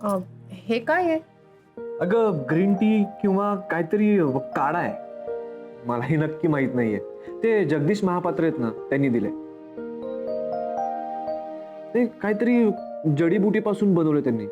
हे काय आहे? अगं ग्रीन टी किंवा काहीतरी काढा आहे. मलाही नक्की माहित नाहीये. ते जगदीश महापात्र आहेत ना, त्यांनी दिले. ते काहीतरी जडीबुटीपासून बनवले त्यांनी.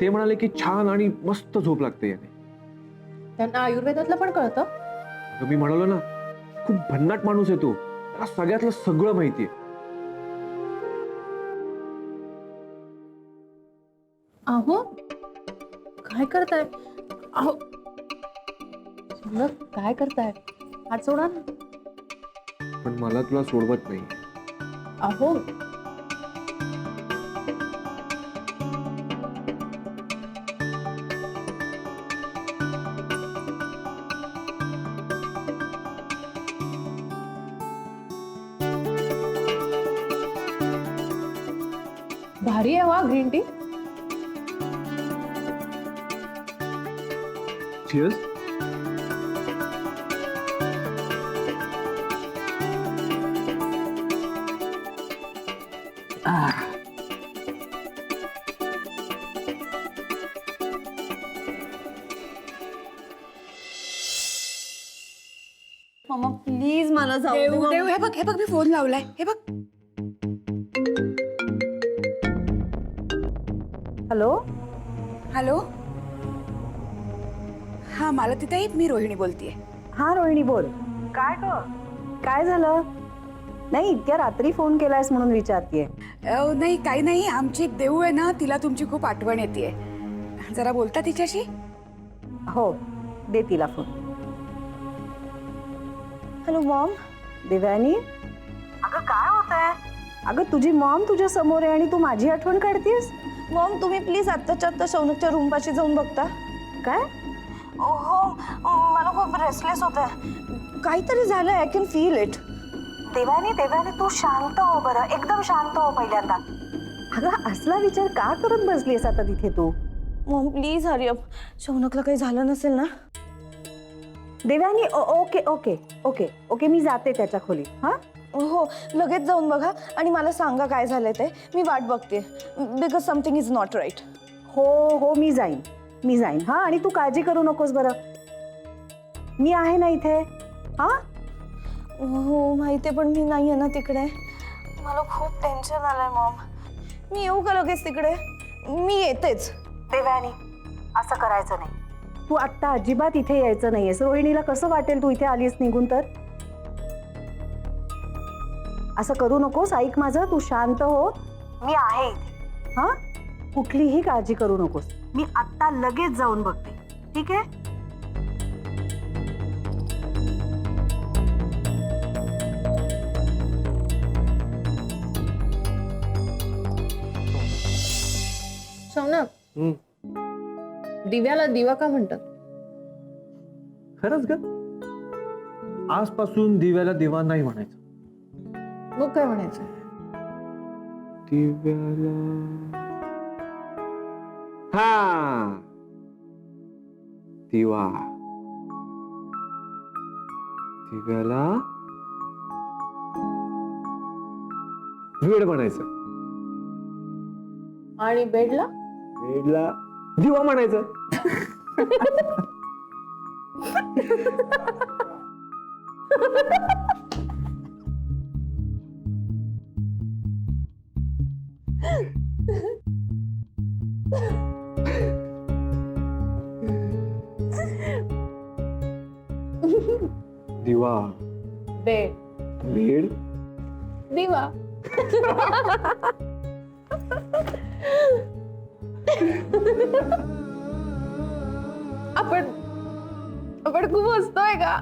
ते म्हणाले की छान आणि मस्त झोप लागते याने. त्यांना आयुर्वेदातलं पण कळतं? मी म्हणालो ना, खूप भन्नाट माणूस आहे तो. त्याला सगळ्यातलं सगळं माहितीये. अहो काय करताय? अहो काय करताय? हात सोडा ना. पण मला तुला सोडवत नाही. अहो भारी आहे वा ग्रीन टी. Cheers. मम्मा प्लीज मला जाऊ दे. देव देव, हे बघ मी फोन लावलाय. हे बघ. Hello hello. हा मला तिथे मी रोहिणी बोलतीये. हा रोहिणी बोल. काय ग काय झालं? नाही इतक्या रात्री फोन केलायस म्हणून विचारतीये. नाही काही नाही, आमची एक देऊ आहे ना, तिला तुमची खूप आठवण येते. जरा बोलता तिच्याशी? हो दे तिला फोन. Hello Maugham. देवयानी अगं काय होतंय? अगं तुझी मॉम तुझ्या समोर आहे आणि तू माझी आठवण काढतेस. मॉम तुम्ही प्लीज आत्ताच्या आत्ता शौनकच्या रूम पाशी जाऊन बघता. काय? हो मला खूप रेस्टलेस होत आहे. काहीतरी झालंय. I can feel it. Devyani Devyani तू शांत हो बरं, एकदम शांत हो पहिल्यांदा. अगं असला विचार का करत बसलीस आता तिथे तू? Mom please hurry up. शौनकला काही झालं नसेल ना? Devyani okay okay okay okay मी जाते त्याच्या खोलीत. हा हो लगेच जाऊन बघा आणि मला सांगा काय झालंय ते. मी वाट बघते because something is not right. हो हो मी जाईन हा. आणि तू काळजी करू नकोस बरं, मी आहे ना इथे. हा हो माहितीये पण मी नाही आहे ना तिकडे. मला खूप टेन्शन आलंय मॉम. मी येऊ का लगेच तिकडे? मी येतेच. देवयानी असं करायचं नाही. तू आत्ता अजिबात इथे यायचं नाहीयेस. रोहिणीला कसं वाटेल तू इथे आलीस निघून तर. असं करू नकोस. ऐक माझं, तू शांत हो. मी आहे इथे. हा कुठलीही काळजी करू नकोस. मी आत्ता लगेच जाऊन बघते. ठीक आहे? शौनक दिव्याला दिवा का म्हणतात? खरंच ग? आजपासून दिव्याला दिवा नाही म्हणायचं. मग काय म्हणायचं? दिव्याला हा दिवा. दिव्याला वेड म्हणायचं. आणि बेडला? वेडला दिवा म्हणायचं. दिवा बेड वेड दिवा. आपण खूप हसतोय का?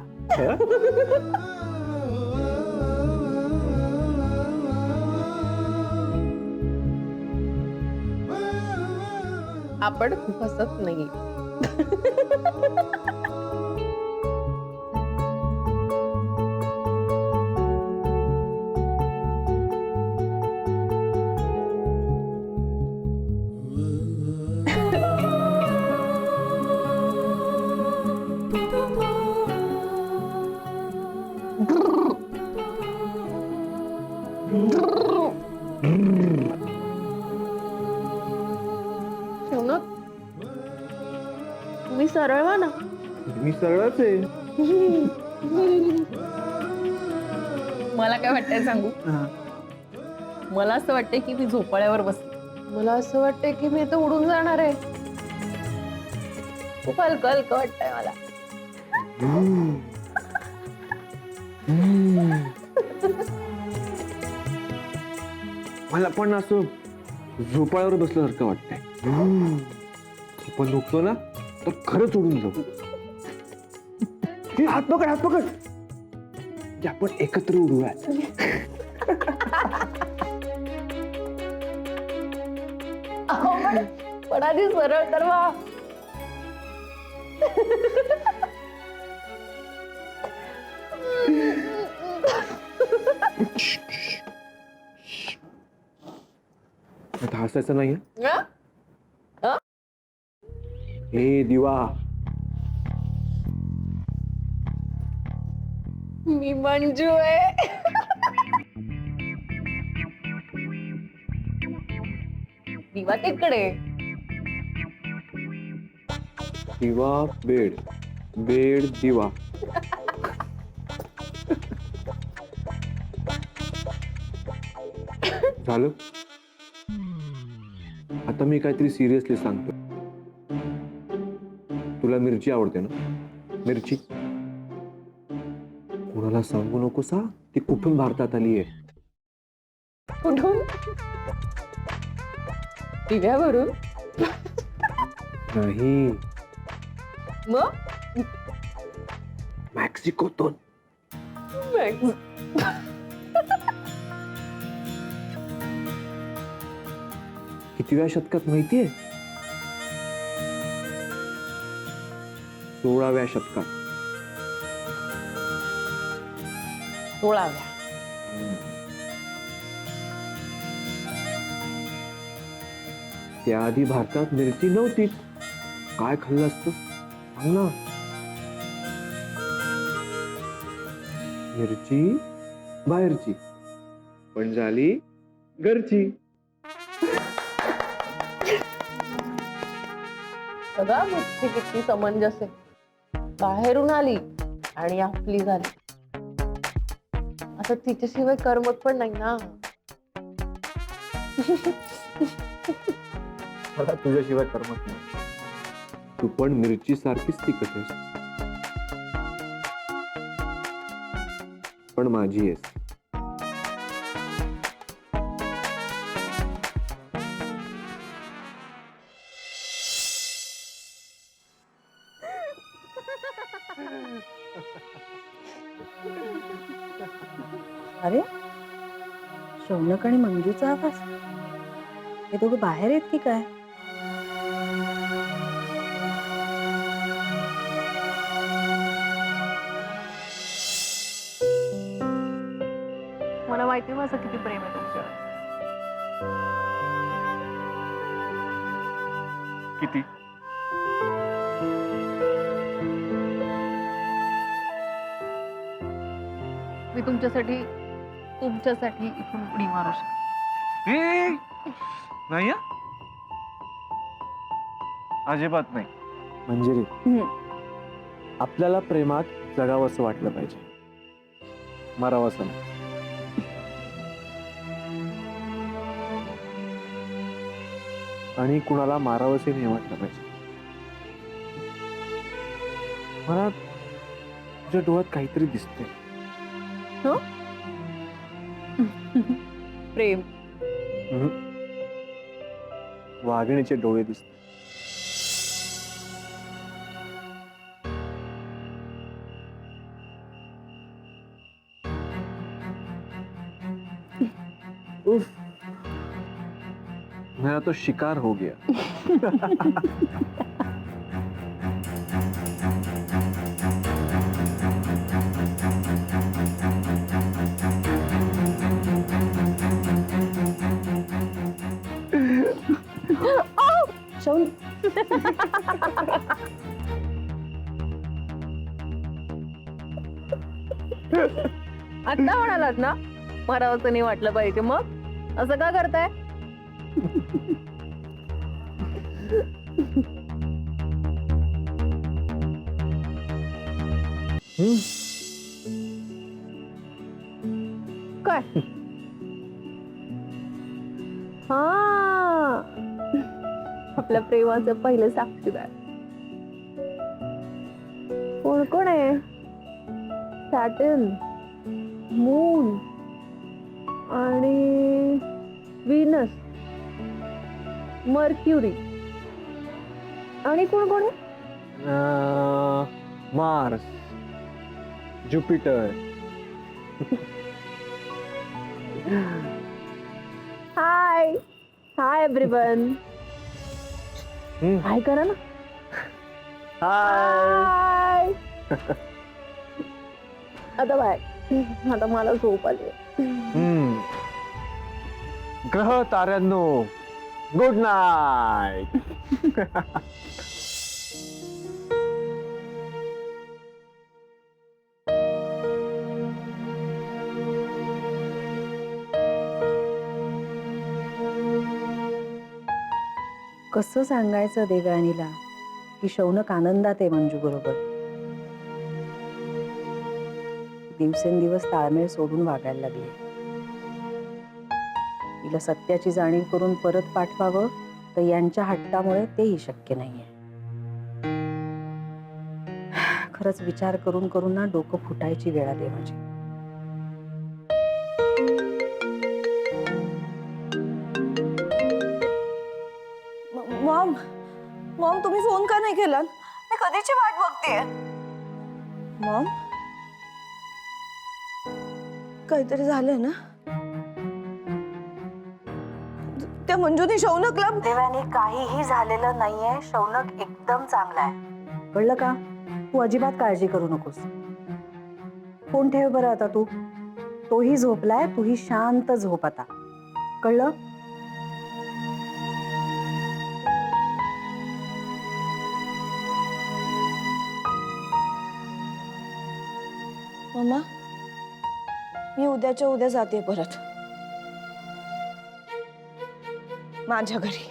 आपण खूप हसत नाही. मी सरळच आहे. मला काय वाटतंय सांगू? मला असं वाटतंय की मी झोपाळ्यावर बसले. मला असं वाटतंय की मी तर उडून जाणार आहे. खूप हलकं हलकं वाटतंय मला. मला पण असं झोपाळ्यावर बसल्यासारखं वाटतंय. आपण झोपतो ना तर खरंच उडून जाऊ. हात पकड, हात पकड. म्हणजे आपण एकत्र उडूयात. अहो, पण आधी सरळ तर व्हा. आता हसायचं नाहीये. हा? ए दिवा, मी मंजू आहे. दिवा तिकडे. दिवा बेड, बेड दिवा. झालं. आता मी काहीतरी सिरियसली सांगतो. तुला मिरची आवडते ना? मिरची कोणाला सांगू नकोस हा. ती कुठून भारतात आली आहे. कुठून? दिव्यावरून? नाही, मग मेक्सिकोतून. कितव्या शतकात माहितीये? 16व्या शतकात. 16व्या. त्याआधी भारतात मिरची नव्हतीच. काय खाल्लं असतं सांग ना. मिरची बाहेरची पण झाली घरची. बघा मिरची किती समंजस आहे. बाहेरून आली आणि आपली झाली. असं तिच्याशिवाय करमत पण नाही ना. मला तुझ्याशिवाय करमत नाही. तू पण मिरची सारखीच तिखट आहेस, पण माझी आहेस. अरे शौनक आणि मंजूचा आवाज. हे दोघं बाहेर आहेत की काय? मला माहिती माझं किती प्रेम आहे तुमच्यावर. किती? मी तुमच्यासाठी इथून उडी मारू शकते. नाही अजिबात नाही. मंजिरी, आपल्याला प्रेमात जगावंसं वाटलं पाहिजे, मारावंसं नाही. आणि कुणाला मारावंसे नाही वाटलं पाहिजे. मला तुझ्या डोळ्यात काहीतरी दिसतंय. प्रेम. वाघिणीचे डोळे दिसतात. उफ, मेरा तो शिकार हो गया. शौन, आता म्हणालात ना मारावंसं नाही वाटलं पाहिजे, मग असं का करताय? हम्म. काय हा आपल्या प्रेमाचं पहिलं साक्षीदार कोण कोण आहे? सॅटर्न, मून आणि व्हीनस, मर्क्युरी आणि कोण कोण आहे? Mars, Jupiter. Hi hi everyone. Hi करा ना. हाय. हाय. आता बाय. आता मला झोप आली. ग्रह ताऱ्यांनो, गुड नाईट. कसं सांगायचं देवयानीला की शौनक आनंदात आहे मंजू बरोबर. दिवसेंदिवस ताळमेळ सोडून वागायला लागले. तिला सत्याची जाणीव करून परत पाठवावं तर यांच्या हट्टामुळे तेही शक्य नाहीये. खरंच विचार करून करून ना डोकं फुटायची वेळ आली माझी. मॉम मॉम तुम्ही फोन का नाही केला? मी कधीची वाट बघतेय. मॉम काहीतरी झालंय ना? त्या मंजूने शौनकला. देवानी काहीही झालेलं नाहीये. शौनक एकदम चांगला आहे. कळलं का? तू अजिबात काळजी करू नकोस. फोन ठेव बरं आता तू. तोही झोपलाय. तूही शांत झोप आता. कळलं? मम्मा मी उद्याच्या उद्या जाते परत माझ्या घरी.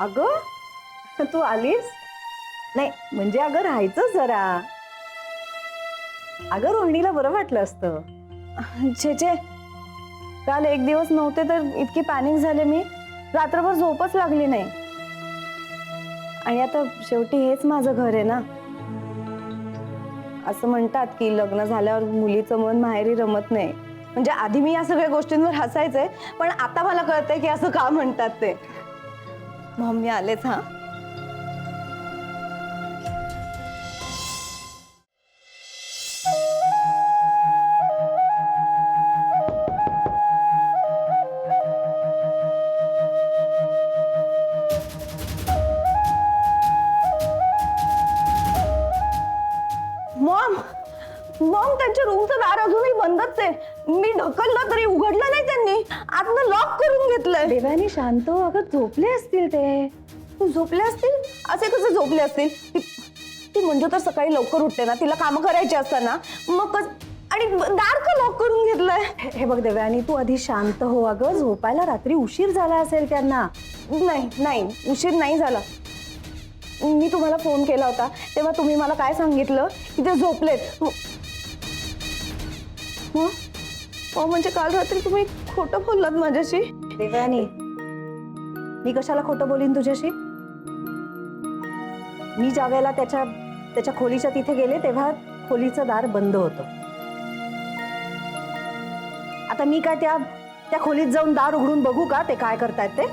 अगं तू आलीस? नाही म्हणजे अगं राहायचं जरा. अगं रोहिणीला बरं वाटलं असतं. छे काल एक दिवस नव्हते तर इतकी पॅनिक झाले मी. रात्रभर झोपच लागली नाही. आणि आता शेवटी हेच माझं घर आहे ना. असं म्हणतात की लग्न झाल्यावर मुलीचं मन माहेरी रमत नाही. म्हणजे आधी मी या सगळ्या गोष्टींवर हसायचे पण आता मला कळतंय की असं का म्हणतात ते. मॉम मी आलेच हा. मॉम मॉम त्यांच्या रूमचं दार अजूनही बंदच आहे. मी ढकललं तरी उघडलं नाही त्यांनी. आतनं लॉक करून घेतलंय. देवानी शांत हो. अगं झोपले असतील ते. झोपले असतील? असे कसे झोपले असतील? ती मंजू तर सकाळी लवकर उठते ना. तिला कामं करायची असताना मग आणि दार का लॉक करून घेतलंय? हे बघ देवयानी तू आधी शांत हो. अगं झोपायला रात्री उशीर झाला असेल त्यांना. नाही उशीर नाही झाला. मी तुम्हाला फोन केला होता तेव्हा तुम्ही मला काय सांगितलं की ते झोपलेत. म्हणजे काल रात्री तुम्ही खोटं बोललात माझ्याशी. देवयानी मी कशाला खोटं बोलीन तुझ्याशी? मी ज्या वेळेला त्याच्या खोलीच्या तिथे गेले तेव्हा खोलीचं दार बंद होतं. आता मी काय त्या खोलीत जाऊन दार उघडून बघू का ते काय करतायत ते?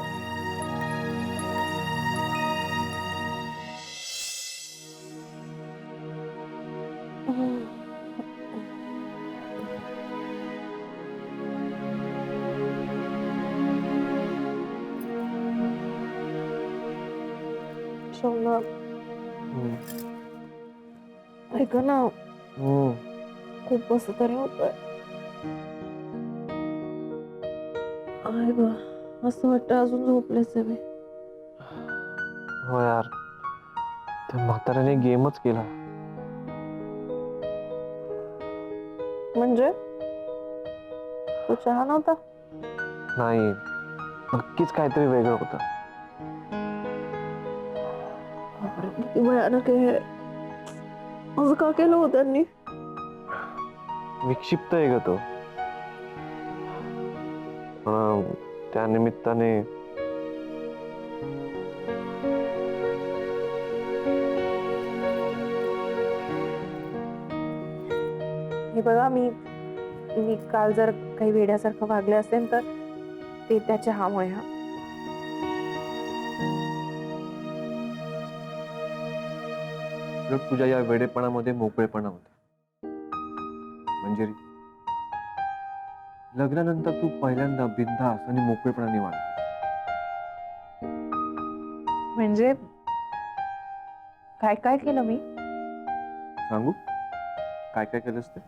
शौनक. ऐक ना, खूप असं तरी होतंय. काय ग, असं वाटतं अजून झोपलेच आहे मी. हो यार, त्या म्हाताऱ्याने गेमच केला. म्हणजे तो चहा नव्हता? नाही, नक्कीच काहीतरी वेगळं होतं. बापरे, किती भयानक आहे. असं का केलं हो त्यांनी? विक्षिप्त आहे ग तो. पण त्या निमित्ताने हे बघा, मी काल जर काही वेड्यासारखं वागले असेल तर ते त्या चहामुळे. हा, तुझ्या या वेडेपणामध्ये मोकळेपणा होता. मंजिरी, लग्नानंतर तू पहिल्यांदा बिनधास आणि मोकळेपणाने वागली. म्हणजे काय काय केलं मी? सांगू काय काय केलंस ते?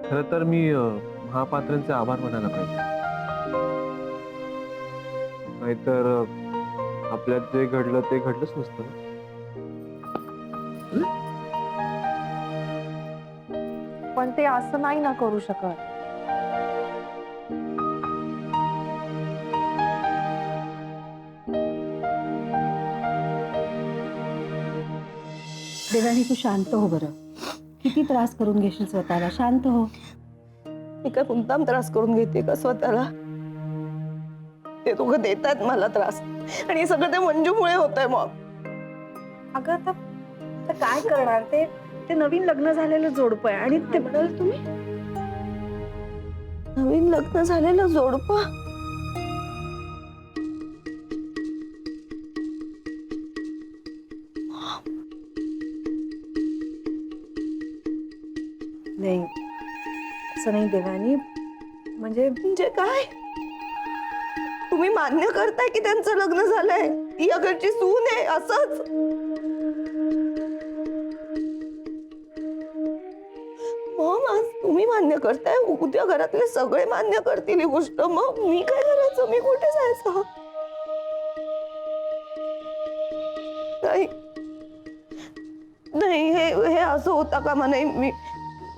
खर तर मी महापात्रांचे आभार मानायला पाहिजे. नाहीतर आपल्यात जे घडलं ते घडलंच नसतं ना. पण ते असं नाही ना करू शकत. देवानी तू शांत हो बरं. किती त्रास करून घेशील स्वतःला, शांत हो. मी काय मुद्दाम त्रास करून घेते का स्वतःला? ते दोघं देतात मला त्रास, आणि हे सगळं ते मंजूमुळे होतंय. मग अगं आता काय करणार, ते नवीन लग्न झालेलं जोडपं आहे. आणि ते म्हणाल तुम्ही, नवीन लग्न झालेलं जोडपं? नाही, असं नाही देवानी. म्हणजे काय? तुम्ही मान्य करताय की त्यांचं लग्न झालंय, ती अगरची सून आहे असंच? मग आज तुम्ही मान्य करताय, उद्या घरातले सगळे मान्य करतील ही गोष्ट. मग मी काय करायचं? मी कुठे जायचं? नाही नाही, हे असं होता का? नाही,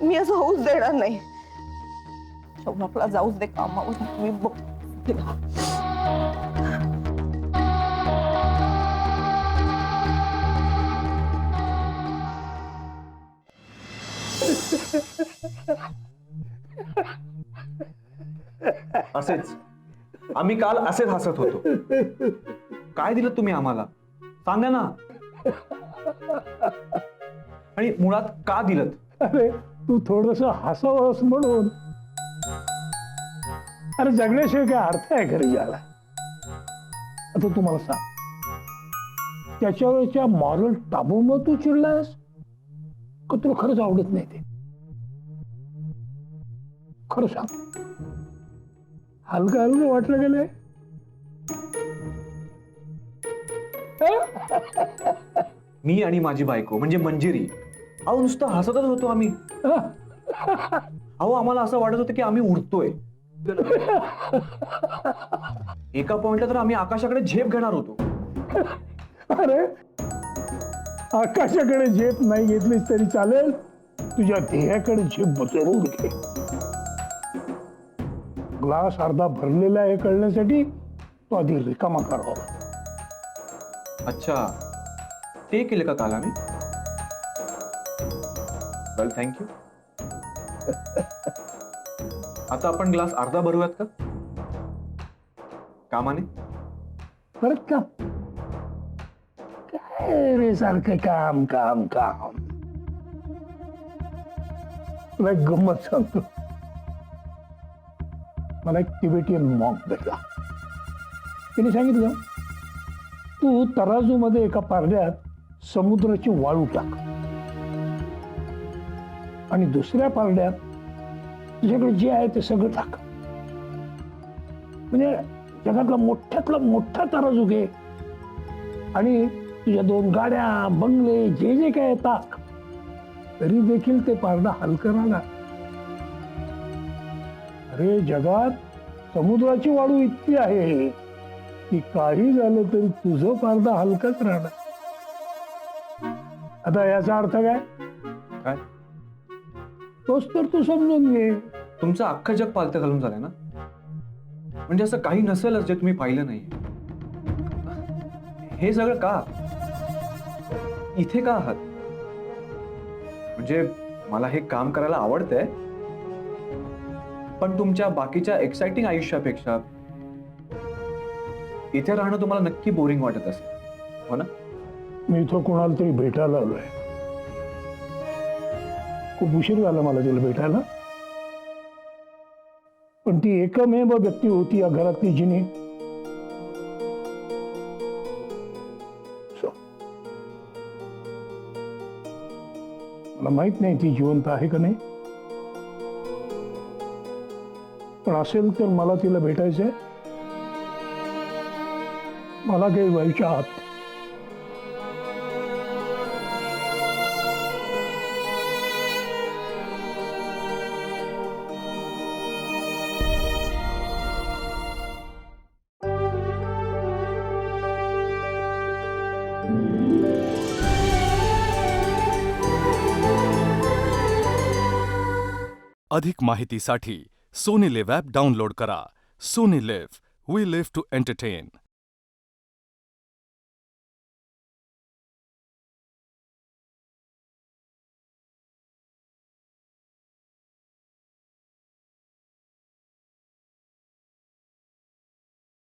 मी असं होऊच देणार नाही. शौनकला जाऊच दे कामावर, मी बघते. असेच आम्ही काल असेच हसत होतो. काय दिलं तुम्ही आम्हाला, सांगा ना. आणि मुळात का दिलं? अरे तू थोडस हसावंस म्हणून. अरे जगण्याशिवाय काय अर्थ आहे खरं याला? आता तुम्हाला सांग, त्याच्यावरच्या मॉरल टाबूमुळे तू चिडलास का तुला खरंच आवडत नाही ते? खरं सांग, हलकं हलकं वाटलं गेलंय? मी आणि माझी बायको म्हणजे मंजिरी, अहो नुसतं हसतच होतो आम्ही. अहो आम्हाला असं वाटत होतं की आम्ही उडतोय. एका पॉइंटला तर आम्ही आकाशाकडे झेप घेणार होतो. अरे आकाशाकडे झेप नाही घेतलीस तरी चालेल, तुझ्या ध्येयाकडे झेप जरूर घे. ग्लास अर्धा भरलेला आहे कळण्यासाठी तो आधी रिकामा करावा. अच्छा, ते केलं का काल आम्ही? वेल थँक्यू. आता आपण ग्लास अर्धा भरूयात का? कामाने परत का? काय रे सारखं काम काम काम. तुला एक गंमत सांगतो. मला एक तिबेटियन मॉन्क भेटला. तिने सांगितलं, तू तराजूमध्ये एका पारड्यात समुद्राची वाळू टाक आणि दुसऱ्या पारड्यात तुझ्याकडे जे आहे ते सगळं टाक. म्हणजे जगातला मोठ्यातला मोठा तराजू घे आणि तुझ्या 2 गाड्या बंगले जे जे काय येतात तरी देखील ते पारडं हलकं राहणार. अरे जगात समुद्राची वाळू इतकी आहे की काही झालं तरी तुझं पारडं हलकंच राहणार. आता याचा अर्थ काय? काय? तोच तर तू समजून घे. तुमचं अख्खं जग पालतं घालून झालंय ना. म्हणजे असं काही नसेलच जे तुम्ही पाहिलं नाही. हे सगळं का? इथे का आहात? म्हणजे मला हे काम करायला आवडतंय, पण तुमच्या बाकीच्या एक्साइटिंग आयुष्यापेक्षा इथे राहणं तुम्हाला नक्की बोरिंग वाटत असेल, हो ना? मी इथं कोणाला तरी भेटायला आलोय. खूप उशीर झाला मला तिला भेटायला, पण ती एकमेव व्यक्ती होती या घरातली जिने मला माहित नाही ती जिवंत आहे का नाही, पण असेल तर मला तिला भेटायचंय. मला काही व्हायच्या आत. अधिक माहितीसाठी सोनी लिव्ह ॲप डाउनलोड करा. Sony LIV, we live to entertain.